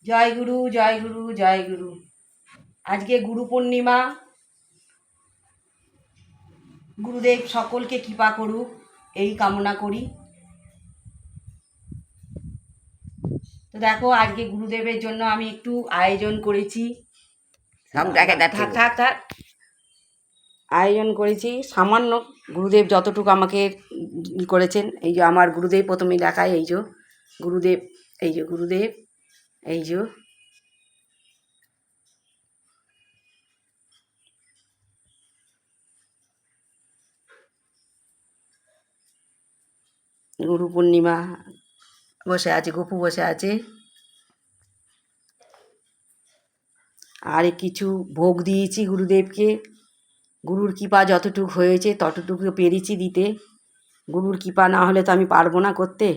জয় গুরু জয় গুরু জয় গুরু। আজকে গুরু পূর্ণিমা। গুরুদেব সকলকে কৃপা করুক এই কামনা করি। তো দেখো আজকে গুরুদেবের জন্য আমি একটু আয়োজন করেছি। থাক থাক থাক আয়োজন করেছি সামান্য। গুরুদেব যতটুকু আমাকে করেছেন, এই যে আমার গুরুদেব প্রথমে দেখায়, এই যে গুরুদেব, এই যে গুরুদেব, এই যে গুরু পূর্ণিমা বসে আছে, গপু বসে আছে। আর কিছু ভোগ দিয়েছি গুরুদেবকে। গুরুর কৃপা যতটুকু হয়েছে ততটুকু পেরেছি দিতে। গুরুর কৃপা না হলে তো আমি পারবো না করতে।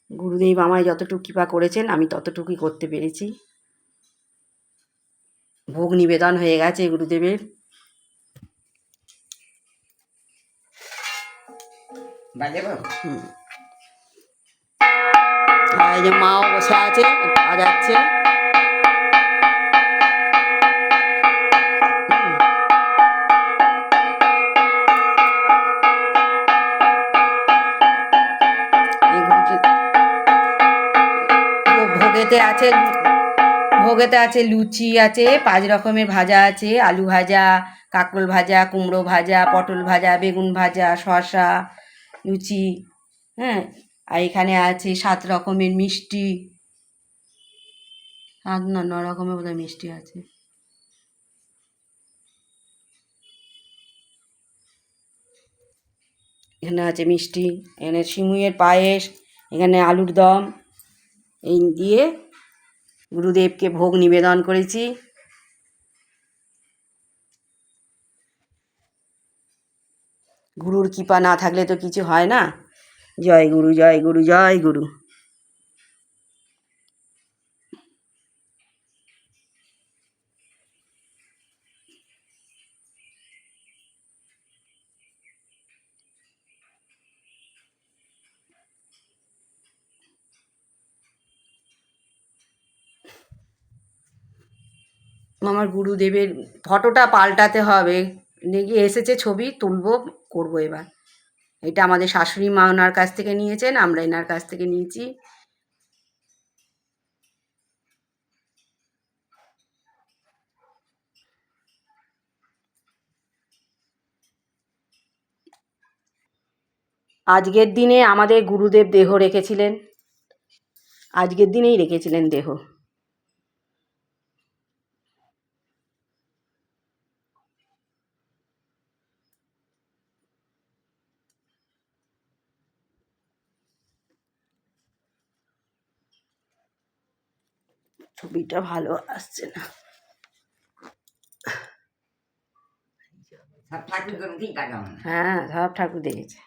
গুরুদেব আমায় যতটুকু কৃপা করেছেন আমি ততটুকুই করতে পেরেছি। ভোগ নিবেদন হয়ে গেছে গুরুদেবের। এই যে মাও বসে আছে, বাজাচ্ছে। ভোগেতে আছে লুচি আছে, 5 রকমের ভাজা আছে, আলু ভাজা, কাঁকরোল ভাজা, কুমড়ো ভাজা, পটল ভাজা, বেগুন ভাজা, শসা, লুচি। হ্যাঁ, আর এখানে আছে 7 রকমের মিষ্টি। 7 না 9 রকমের বোধহয় মিষ্টি আছে। এখানে আছে মিষ্টি, এখানে সিমুইয়ের পায়েস, এখানে আলুর দম। এই দিয়ে গুরুদেবকে ভোগ নিবেদন করেছি। গুরুর কৃপা না থাকলে তো কিছু হয় না। জয় গুরু জয় গুরু জয় গুরু। আমার গুরুদেবের ফটোটা পাল্টাতে হবে, দেখি এসেছে ছবি তুলবো, করবো এবার। এটা আমাদের শাশুড়ি মা ওনার কাছ থেকে নিয়েছেন, আমরা এনার কাছ থেকে নিয়েছি। আজকের দিনে আমাদের গুরুদেব দেহ রেখেছিলেন, আজকের দিনেই রেখেছিলেন দেহ। ছবিটা ভালো আসছে না। হ্যাঁ, সব ঠাকুর দেখেছে।